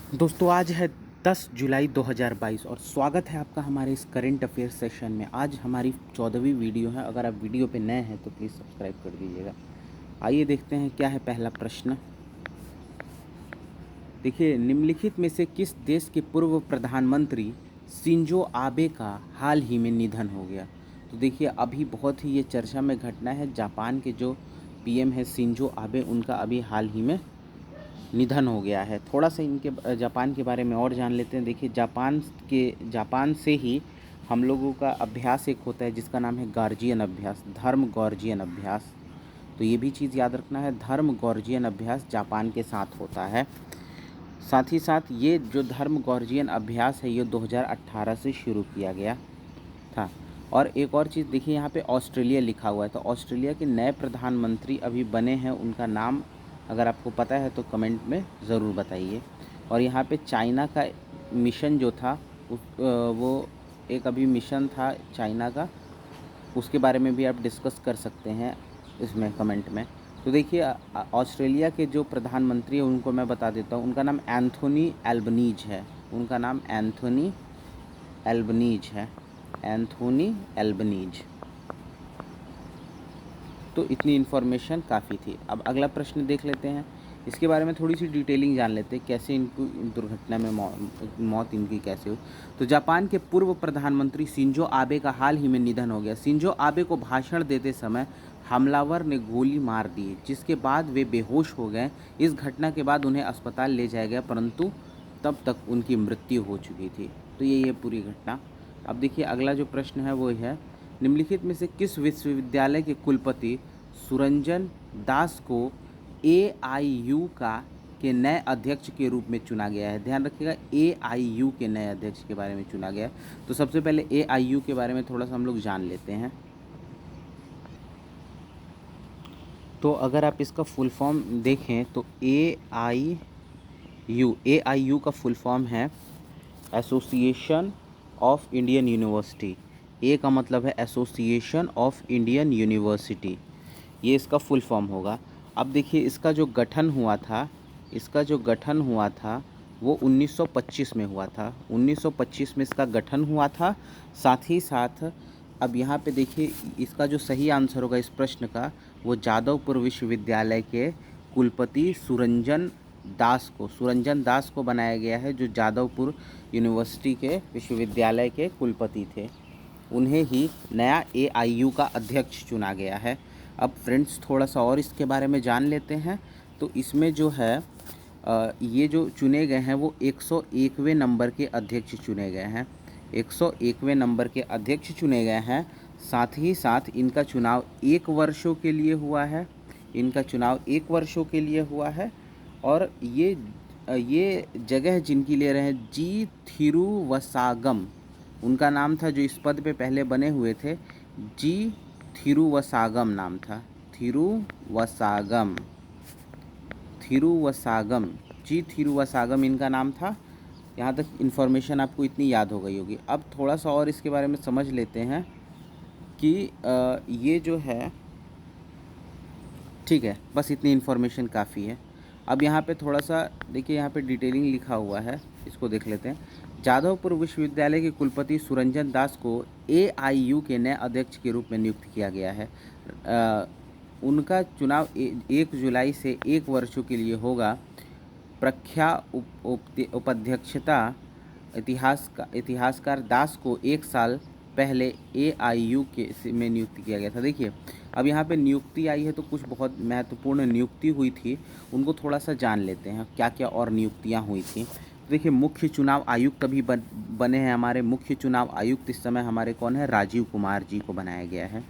दोस्तों आज है 10 जुलाई 2022 और स्वागत है आपका हमारे इस करंट अफेयर सेशन में। आज हमारी 14वीं वीडियो है। अगर आप वीडियो पे नए हैं तो प्लीज़ सब्सक्राइब कर दीजिएगा। आइए देखते हैं क्या है पहला प्रश्न। देखिए, निम्नलिखित में से किस देश के पूर्व प्रधानमंत्री शिंजो आबे का हाल ही में निधन हो गया। तो देखिए, अभी बहुत ही ये चर्चा में घटना है। जापान के जो पीएम है शिंजो आबे, उनका अभी हाल ही में निधन हो गया है। थोड़ा सा इनके जापान के बारे में और जान लेते हैं। देखिए, जापान से ही हम लोगों का अभ्यास एक होता है जिसका नाम है गार्जियन अभ्यास, धर्म गार्जियन अभ्यास। तो ये भी चीज़ याद रखना है, धर्म गार्जियन अभ्यास जापान के साथ होता है। साथ ही साथ ये जो धर्म गार्जियन अभ्यास है ये 2018 से शुरू किया गया था। और एक और चीज़ देखिए, यहाँ पे ऑस्ट्रेलिया लिखा हुआ है, तो ऑस्ट्रेलिया के नए प्रधानमंत्री अभी बने हैं। उनका नाम अगर आपको पता है तो कमेंट में ज़रूर बताइए। और यहाँ पे चाइना का मिशन जो था वो एक अभी मिशन था चाइना का, उसके बारे में भी आप डिस्कस कर सकते हैं इसमें कमेंट में। तो देखिए, ऑस्ट्रेलिया के जो प्रधानमंत्री हैं उनको मैं बता देता हूँ। उनका नाम एंथोनी एल्बनीज है। उनका नाम एंथोनी एल्बनीज है, एंथोनी एल्बनीज। तो इतनी इन्फॉर्मेशन काफ़ी थी। अब अगला प्रश्न देख लेते हैं। इसके बारे में थोड़ी सी डिटेलिंग जान लेते हैं, कैसे इनको दुर्घटना में मौत इनकी कैसे हुई। तो जापान के पूर्व प्रधानमंत्री शिंजो आबे का हाल ही में निधन हो गया। शिंजो आबे को भाषण देते समय हमलावर ने गोली मार दी, जिसके बाद वे बेहोश हो गए। इस घटना के बाद उन्हें अस्पताल ले जाया गया, परंतु तब तक उनकी मृत्यु हो चुकी थी। तो ये पूरी घटना। अब देखिए, अगला जो प्रश्न है वो है, निम्नलिखित में से किस विश्वविद्यालय के कुलपति सुरंजन दास को एआईयू का के नए अध्यक्ष के रूप में चुना गया है। ध्यान रखिएगा, एआईयू के नए अध्यक्ष के बारे में चुना गया है। तो सबसे पहले एआईयू के बारे में थोड़ा सा हम लोग जान लेते हैं। तो अगर आप इसका फुल फॉर्म देखें तो एआईयू का फुल फॉर्म है एसोसिएशन ऑफ इंडियन यूनिवर्सिटी। ए का मतलब है एसोसिएशन ऑफ इंडियन यूनिवर्सिटी, ये इसका फुल फॉर्म होगा। अब देखिए, इसका जो गठन हुआ था वो 1925 में हुआ था। 1925 में इसका गठन हुआ था। साथ ही साथ अब यहाँ पे देखिए, इसका जो सही आंसर होगा इस प्रश्न का, वो जादवपुर विश्वविद्यालय के कुलपति सुरंजन दास को बनाया गया है, जो जादवपुर यूनिवर्सिटी के विश्वविद्यालय के कुलपति थे। उन्हें ही नया एआईयू का अध्यक्ष चुना गया है। अब फ्रेंड्स, थोड़ा सा और इसके बारे में जान लेते हैं। तो इसमें जो है ये जो चुने गए हैं वो 101वें नंबर के अध्यक्ष चुने गए हैं। 101वें नंबर के अध्यक्ष चुने गए हैं। साथ ही साथ इनका चुनाव 1 वर्षों के लिए हुआ है। और ये जगह जिनकी ले रहे हैं, जी थिरुवसागम उनका नाम था। जो इस पद पे पहले बने हुए थे, जी थिरुवसागम नाम था। थिरुवसागम जी थिरुवसागम इनका नाम था। यहाँ तक इन्फॉर्मेशन आपको इतनी याद हो गई होगी। अब थोड़ा सा और इसके बारे में समझ लेते हैं कि ये जो है, ठीक है, बस इतनी इन्फॉर्मेशन काफ़ी है। अब यहाँ पे थोड़ा सा देखिए, यहाँ पे डिटेलिंग लिखा हुआ है, इसको देख लेते हैं। जादवपुर विश्वविद्यालय के कुलपति सुरंजन दास को एआईयू के नए अध्यक्ष के रूप में नियुक्त किया गया है। उनका चुनाव 1 जुलाई से 1 वर्षों के लिए होगा। प्रख्या उपाध्यक्षता इतिहासकार दास को 1 साल पहले एआईयू के में नियुक्त किया गया था। देखिए, अब यहाँ पे नियुक्ति आई है तो कुछ बहुत महत्वपूर्ण नियुक्ति हुई थी, उनको थोड़ा सा जान लेते हैं क्या क्या और नियुक्तियाँ हुई थी। तो देखिए, मुख्य चुनाव आयुक्त अभी बने हैं हमारे। मुख्य चुनाव आयुक्त इस समय हमारे कौन है? राजीव कुमार जी को बनाया गया है।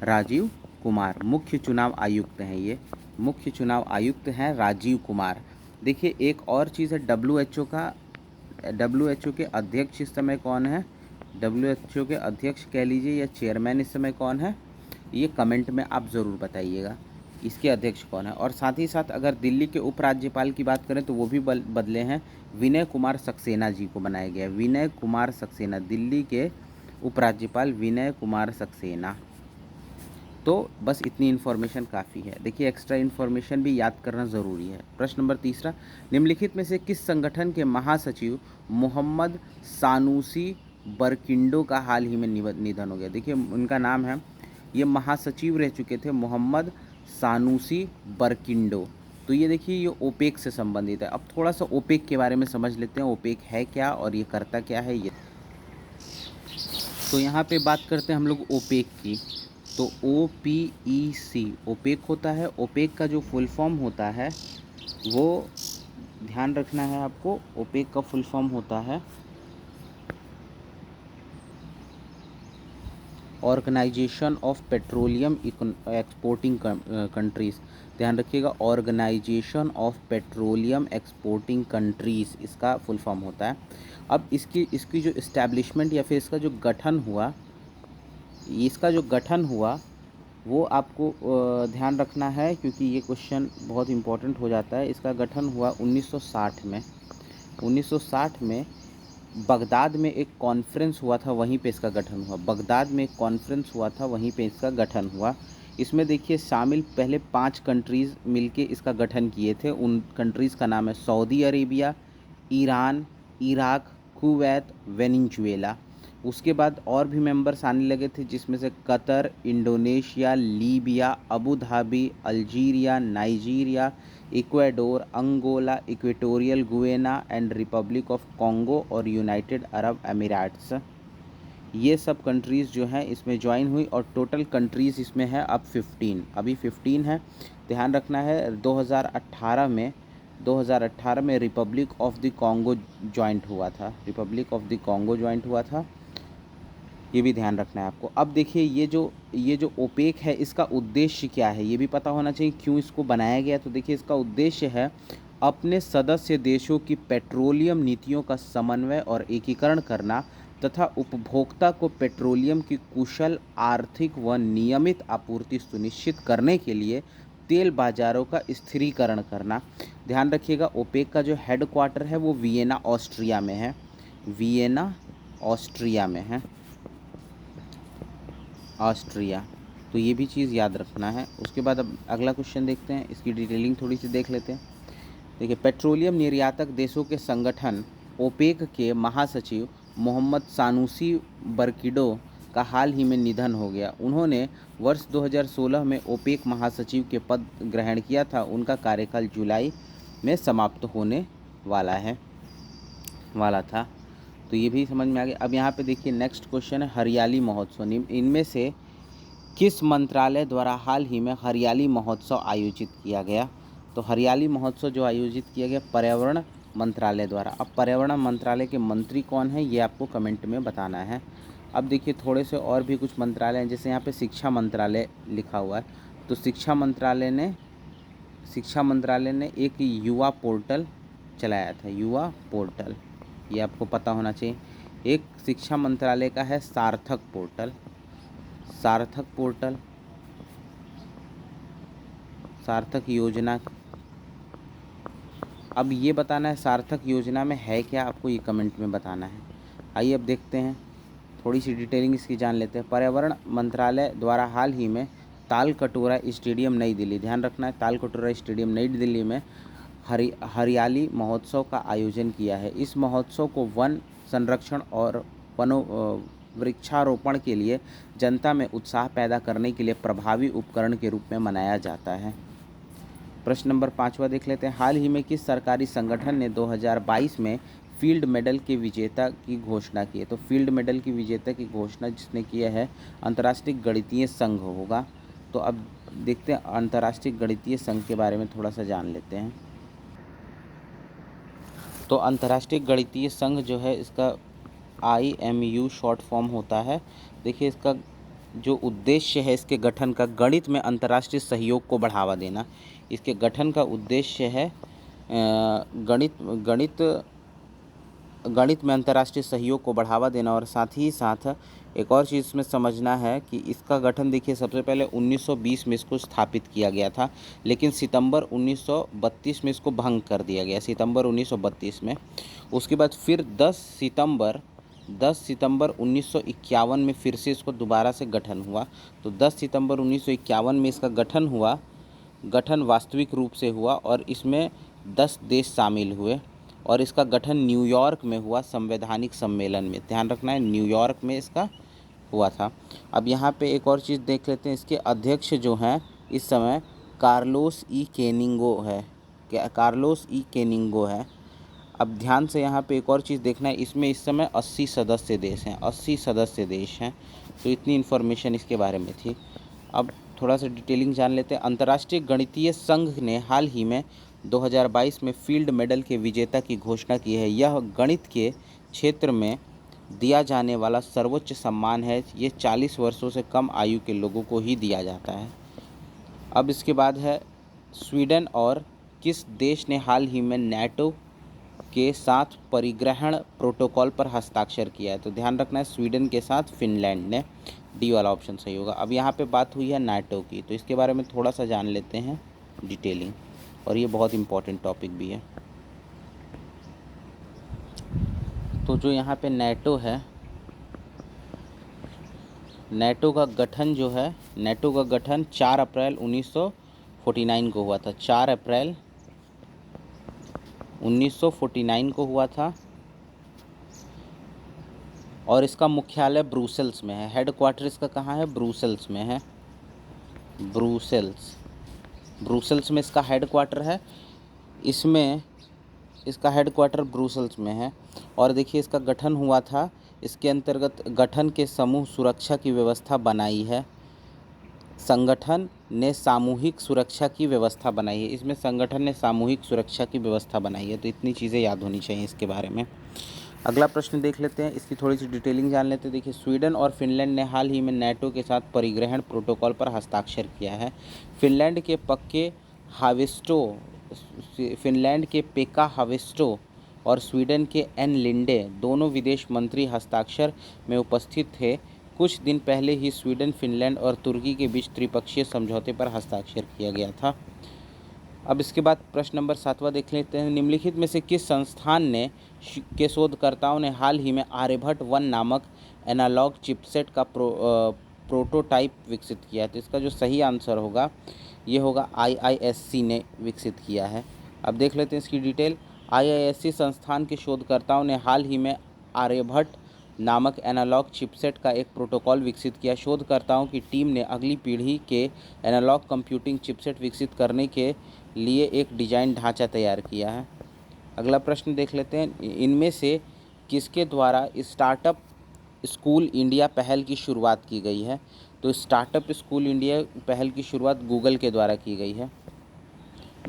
राजीव कुमार मुख्य चुनाव आयुक्त हैं। ये मुख्य चुनाव आयुक्त हैं राजीव कुमार। देखिए, एक और चीज़ है, डब्ल्यूएचओ के अध्यक्ष इस समय कौन है? डब्ल्यूएचओ के अध्यक्ष कह लीजिए या चेयरमैन इस समय कौन है, ये कमेंट में आप ज़रूर बताइएगा इसके अध्यक्ष कौन है। और साथ ही साथ अगर दिल्ली के उपराज्यपाल की बात करें तो वो भी बदले हैं। विनय कुमार सक्सेना जी को बनाया गया है। विनय कुमार सक्सेना, दिल्ली के उपराज्यपाल विनय कुमार सक्सेना। तो बस इतनी इन्फॉर्मेशन काफ़ी है। देखिए एक्स्ट्रा इन्फॉर्मेशन भी याद करना ज़रूरी है। प्रश्न नंबर तीसरा, निम्नलिखित में से किस संगठन के महासचिव मोहम्मद सानूसी बरकिंडो का हाल ही में निधन हो गया। देखिए उनका नाम है, ये महासचिव रह चुके थे मोहम्मद सानूसी बरकिंडो। तो ये देखिए ये ओपेक से संबंधित है। अब थोड़ा सा ओपेक के बारे में समझ लेते हैं, ओपेक है क्या और ये करता क्या है ये। तो यहाँ पे बात करते हैं हम लोग ओपेक की। तो OPEC ओपेक होता है। ओपेक का जो फुल फॉर्म होता है वो ध्यान रखना है आपको, ओपेक का फुल फॉर्म होता है organisation of petroleum exporting countries. ध्यान रखिएगा, organisation of petroleum exporting countries इसका फुल फॉर्म होता है। अब इसकी जो इस्टेब्लिशमेंट या फिर इसका जो गठन हुआ वो आपको ध्यान रखना है, क्योंकि ये क्वेश्चन बहुत इंपॉर्टेंट हो जाता है। इसका गठन हुआ 1960 में। 1960 में बगदाद में एक कॉन्फ्रेंस हुआ था, वहीं पे इसका गठन हुआ। बगदाद में एक कॉन्फ्रेंस हुआ था, वहीं पे इसका गठन हुआ। इसमें देखिए शामिल पहले 5 कंट्रीज़ मिलके इसका गठन किए थे। उन कंट्रीज़ का नाम है Saudi Arabia, Iran, Iraq, Kuwait, Venezuela. उसके बाद और भी मेंबर्स आने लगे थे, जिसमें से Qatar, Indonesia, Libya, Abu Dhabi, Algeria, Nigeria, Ecuador, Angola, Equatorial Guinea and Republic of Congo और यूनाइटेड अरब अमीराट्स। ये सब कंट्रीज़ जो हैं इसमें ज्वाइन हुई और टोटल कंट्रीज़ इसमें है अब 15, अभी 15 है। ध्यान रखना है 2018 में Republic of the Congo joint हुआ था। Republic of the Congo joint हुआ था, ये भी ध्यान रखना है आपको। अब देखिए ये जो ओपेक है इसका उद्देश्य क्या है ये भी पता होना चाहिए, क्यों इसको बनाया गया। तो देखिए इसका उद्देश्य है अपने सदस्य देशों की पेट्रोलियम नीतियों का समन्वय और एकीकरण करना तथा उपभोक्ता को पेट्रोलियम की कुशल, आर्थिक व नियमित आपूर्ति सुनिश्चित करने के लिए तेल बाजारों का स्थिरीकरण करना। ध्यान रखिएगा ओपेक का जो हेडक्वार्टर है वो वियना ऑस्ट्रिया में है। वियना ऑस्ट्रिया में है, ऑस्ट्रिया। तो ये भी चीज़ याद रखना है। उसके बाद अब अगला क्वेश्चन देखते हैं, इसकी डिटेलिंग थोड़ी सी देख लेते हैं। देखिए पेट्रोलियम निर्यातक देशों के संगठन ओपेक के महासचिव मोहम्मद सानूसी बरकिडो का हाल ही में निधन हो गया। उन्होंने वर्ष 2016 में ओपेक महासचिव के पद ग्रहण किया था। उनका कार्यकाल जुलाई में समाप्त होने वाला था। तो ये भी समझ में आ गया। अब यहाँ पे देखिए नेक्स्ट क्वेश्चन है हरियाली महोत्सव। इनमें से किस मंत्रालय द्वारा हाल ही में हरियाली महोत्सव आयोजित किया गया। तो हरियाली महोत्सव जो आयोजित किया गया पर्यावरण मंत्रालय द्वारा। अब पर्यावरण मंत्रालय के मंत्री कौन है ये आपको कमेंट में बताना है। अब देखिए थोड़े से और भी कुछ मंत्रालय हैं, जैसे यहाँ पे शिक्षा मंत्रालय लिखा हुआ है। तो शिक्षा मंत्रालय ने एक युवा पोर्टल चलाया था, युवा पोर्टल, ये आपको पता होना चाहिए। एक शिक्षा मंत्रालय का है सार्थक पोर्टल, सार्थक योजना। अब ये बताना है सार्थक योजना में है क्या, आपको ये कमेंट में बताना है। आइए अब देखते हैं, थोड़ी सी डिटेलिंग इसकी जान लेते हैं। पर्यावरण मंत्रालय द्वारा हाल ही में तालकटोरा स्टेडियम नई दिल्ली, ध्यान रखना है तालकटोरा स्टेडियम नई दिल्ली में हरियाली महोत्सव का आयोजन किया है। इस महोत्सव को वन संरक्षण और वृक्षारोपण के लिए जनता में उत्साह पैदा करने के लिए प्रभावी उपकरण के रूप में मनाया जाता है। प्रश्न नंबर 5वां देख लेते हैं। हाल ही में किस सरकारी संगठन ने 2022 में फील्ड मेडल के विजेता की घोषणा की है। तो फील्ड मेडल की विजेता की घोषणा जिसने किया है अंतर्राष्ट्रीय गणितीय संघ होगा। तो अब देखते हैं अंतर्राष्ट्रीय गणितीय संघ के बारे में थोड़ा सा जान लेते हैं। तो अंतर्राष्ट्रीय गणितीय संघ जो है इसका IMU शॉर्ट फॉर्म होता है। देखिए इसका जो उद्देश्य है इसके गठन का, गणित में अंतर्राष्ट्रीय सहयोग को बढ़ावा देना। इसके गठन का उद्देश्य है गणित में अंतर्राष्ट्रीय सहयोग को बढ़ावा देना। और साथ ही साथ एक और चीज़ इसमें समझना है कि इसका गठन देखिए सबसे पहले 1920 में इसको स्थापित किया गया था, लेकिन सितंबर 1932 में इसको भंग कर दिया गया, सितंबर 1932 में। उसके बाद फिर 10 सितंबर 10 सितंबर 1951 में फिर से इसको दोबारा से गठन हुआ। तो 10 सितंबर 1951 में इसका गठन हुआ, गठन वास्तविक रूप से हुआ और इसमें 10 देश शामिल हुए और इसका गठन न्यूयॉर्क में हुआ संवैधानिक सम्मेलन में। ध्यान रखना है, न्यूयॉर्क में इसका हुआ था। अब यहाँ पे एक और चीज़ देख लेते हैं, इसके अध्यक्ष जो हैं इस समय कार्लोस ई केनिंगो है, कार्लोस ई केनिंगो है। अब ध्यान से यहाँ पे एक और चीज़ देखना है, इसमें इस समय 80 सदस्य देश हैं, 80 सदस्य देश हैं। तो इतनी इन्फॉर्मेशन इसके बारे में थी। अब थोड़ा सा डिटेलिंग जान लेते हैं। अंतर्राष्ट्रीय गणितीय संघ ने हाल ही में 2022 में फील्ड मेडल के विजेता की घोषणा की है। यह गणित के क्षेत्र में दिया जाने वाला सर्वोच्च सम्मान है। ये 40 वर्षों से कम आयु के लोगों को ही दिया जाता है। अब इसके बाद है स्वीडन और किस देश ने हाल ही में नाटो के साथ परिग्रहण प्रोटोकॉल पर हस्ताक्षर किया है। तो ध्यान रखना है, स्वीडन के साथ फिनलैंड ने। डी वाला ऑप्शन सही होगा। अब यहाँ पे बात हुई है नाटो की, तो इसके बारे में थोड़ा सा जान लेते हैं डिटेलिंग, और ये बहुत इम्पोर्टेंट टॉपिक भी है। तो जो यहाँ पे नाटो है, नाटो का गठन जो है, नाटो का गठन 4 अप्रैल 1949 को हुआ था। 4 अप्रैल 1949 को हुआ था और इसका मुख्यालय ब्रुसेल्स में है। हेडक्वार्टर इसका कहाँ है? ब्रुसेल्स में है। ब्रुसेल्स में इसका हेडक्वार्टर है। इसमें इसका हेडक्वार्टर ब्रुसेल्स में है। और देखिए इसका गठन हुआ था, इसके अंतर्गत गठन के समूह सुरक्षा की व्यवस्था बनाई है। संगठन ने सामूहिक सुरक्षा की व्यवस्था बनाई है। इसमें संगठन ने सामूहिक सुरक्षा की व्यवस्था बनाई है। तो इतनी चीज़ें याद होनी चाहिए इसके बारे में। अगला प्रश्न देख लेते हैं, इसकी थोड़ी सी डिटेलिंग जान लेते हैं। देखिए, स्वीडन और फिनलैंड ने हाल ही में नाटो के साथ परिग्रहण प्रोटोकॉल पर हस्ताक्षर किया है। फिनलैंड के पेक्का हाविस्टो और स्वीडन के एन लिंडे दोनों विदेश मंत्री हस्ताक्षर में उपस्थित थे। कुछ दिन पहले ही स्वीडन, फिनलैंड और तुर्की के बीच त्रिपक्षीय समझौते पर हस्ताक्षर किया गया था। अब इसके बाद प्रश्न नंबर 7वां देख लेते हैं। निम्नलिखित में से किस संस्थान ने के शोधकर्ताओं ने हाल ही में आर्यभट्ट 1 नामक एनालॉग चिपसेट का प्रोटोटाइप विकसित किया है? तो इसका जो सही आंसर होगा ये होगा IISc ने विकसित किया है। अब देख लेते हैं इसकी डिटेल। IISc संस्थान के शोधकर्ताओं ने हाल ही में आर्यभट्ट नामक एनालॉग चिपसेट का एक प्रोटोकॉल विकसित किया। शोधकर्ताओं की टीम ने अगली पीढ़ी के एनालॉग कंप्यूटिंग चिपसेट विकसित करने के लिए एक डिजाइन ढांचा तैयार किया है। अगला प्रश्न देख लेते हैं। इनमें से किसके द्वारा स्टार्टअप स्कूल इंडिया पहल की शुरुआत की गई है? तो स्टार्टअप स्कूल इंडिया पहल की शुरुआत गूगल के द्वारा की गई है।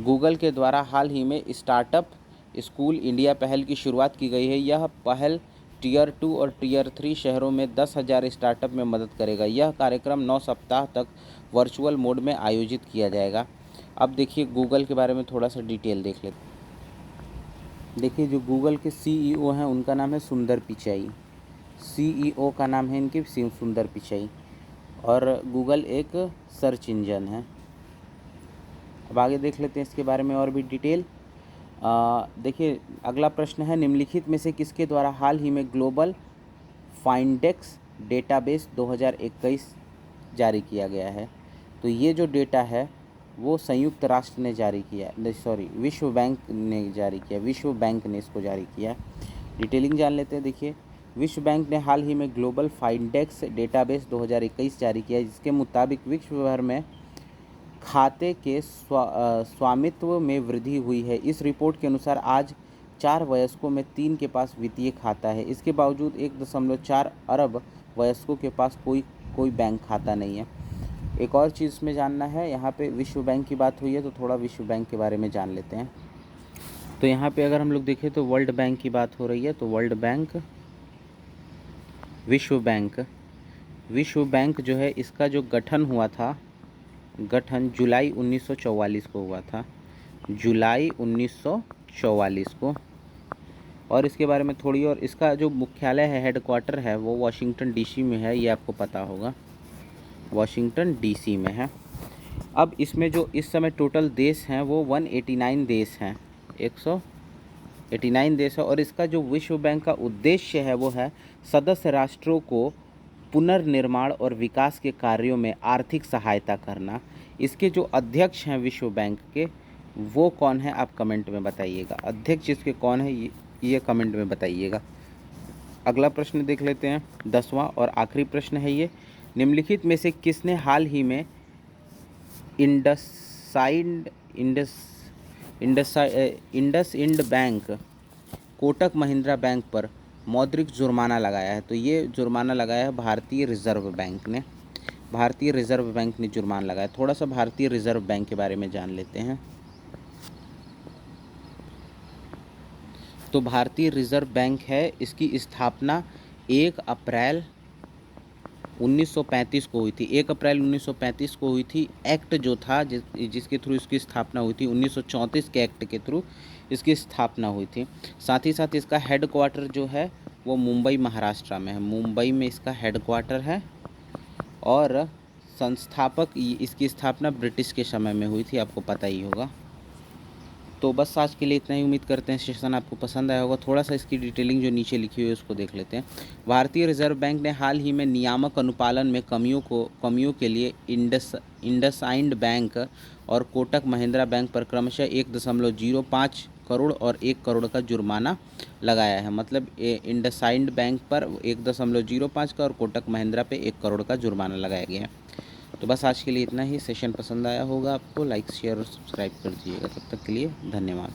गूगल के द्वारा हाल ही में स्टार्टअप स्कूल इंडिया पहल की शुरुआत की गई है। यह पहल टियर 2 और टियर 3 शहरों में 10,000 स्टार्टअप में मदद करेगा। यह कार्यक्रम 9 सप्ताह तक वर्चुअल मोड में आयोजित किया जाएगा। अब देखिए गूगल के बारे में थोड़ा सा डिटेल देख लेते हैं। देखिए, जो गूगल के CEO हैं उनका नाम है सुंदर पिचाई। CEO का नाम है इनके सुंदर पिचाई, और गूगल एक सर्च इंजन है। अब आगे देख लेते हैं इसके बारे में और भी डिटेल। देखिए, अगला प्रश्न है, निम्नलिखित में से किसके द्वारा हाल ही में ग्लोबल फाइंडेक्स डेटाबेस 2021 जारी किया गया है? तो ये जो डेटा है वो संयुक्त राष्ट्र ने जारी किया, विश्व बैंक ने जारी किया। विश्व बैंक ने इसको जारी किया। डिटेलिंग जान लेते हैं। देखिए, विश्व बैंक ने हाल ही में ग्लोबल फाइंडेक्स डेटाबेस 2021 जारी किया, जिसके मुताबिक विश्व भर में खाते के स्वामित्व में वृद्धि हुई है। इस रिपोर्ट के अनुसार आज 4 वयस्कों में 3 के पास वित्तीय खाता है। इसके बावजूद 1.4 अरब वयस्कों के पास कोई बैंक खाता नहीं है। एक और चीज़ में जानना है, यहाँ पे विश्व बैंक की बात हुई है तो थोड़ा विश्व बैंक के बारे में जान लेते हैं। तो यहाँ पे अगर हम लोग देखें तो वर्ल्ड बैंक की बात हो रही है। तो वर्ल्ड बैंक, विश्व बैंक जो है, इसका जो गठन हुआ था, गठन जुलाई 1944 को हुआ था। जुलाई 1944 को। और इसके बारे में थोड़ी, और इसका जो मुख्यालय है, हेडक्वार्टर है, वो वाशिंगटन DC में है। ये आपको पता होगा, वाशिंगटन DC में है। अब इसमें जो इस समय टोटल देश हैं वो 189 देश हैं। 89 देश है। और इसका जो विश्व बैंक का उद्देश्य है वो है सदस्य राष्ट्रों को पुनर्निर्माण और विकास के कार्यों में आर्थिक सहायता करना। इसके जो अध्यक्ष हैं विश्व बैंक के, वो कौन है आप कमेंट में बताइएगा। अध्यक्ष इसके कौन है ये कमेंट में बताइएगा। अगला प्रश्न देख लेते हैं, 10वां और आखिरी प्रश्न है ये। निम्नलिखित में से किसने हाल ही में इंडसइंड बैंक, कोटक महिंद्रा बैंक पर मौद्रिक जुर्माना लगाया है? तो ये जुर्माना लगाया है भारतीय रिजर्व बैंक ने। भारतीय रिजर्व बैंक ने जुर्माना लगाया। थोड़ा सा भारतीय रिजर्व बैंक के बारे में जान लेते हैं। तो भारतीय रिजर्व बैंक है, इसकी स्थापना 1 अप्रैल 1935 को हुई थी। 1 अप्रैल 1935 को हुई थी। एक्ट जो था जिसके थ्रू इसकी स्थापना हुई थी, 1934 के एक्ट के थ्रू इसकी स्थापना हुई थी। साथ ही साथ इसका हेड क्वार्टर जो है वो मुंबई महाराष्ट्र में है। मुंबई में इसका हेड क्वार्टर है। और संस्थापक इसकी स्थापना ब्रिटिश के समय में हुई थी, आपको पता ही होगा। तो बस आज के लिए इतना ही। उम्मीद करते हैं सेशन आपको पसंद आया होगा। थोड़ा सा इसकी डिटेलिंग जो नीचे लिखी हुई है उसको देख लेते हैं। भारतीय रिजर्व बैंक ने हाल ही में नियामक अनुपालन में कमियों के लिए इंडसइंड बैंक और कोटक महिंद्रा बैंक पर क्रमशः 1.05 करोड़ और 1 करोड़ का जुर्माना लगाया है। मतलब इंडसइंड बैंक पर 1.05 का और कोटक महिंद्रा पे 1 करोड़ का जुर्माना लगाया गया है। तो बस आज के लिए इतना ही। सेशन पसंद आया होगा आपको, लाइक शेयर और सब्सक्राइब कर दीजिएगा। तब तक के लिए धन्यवाद।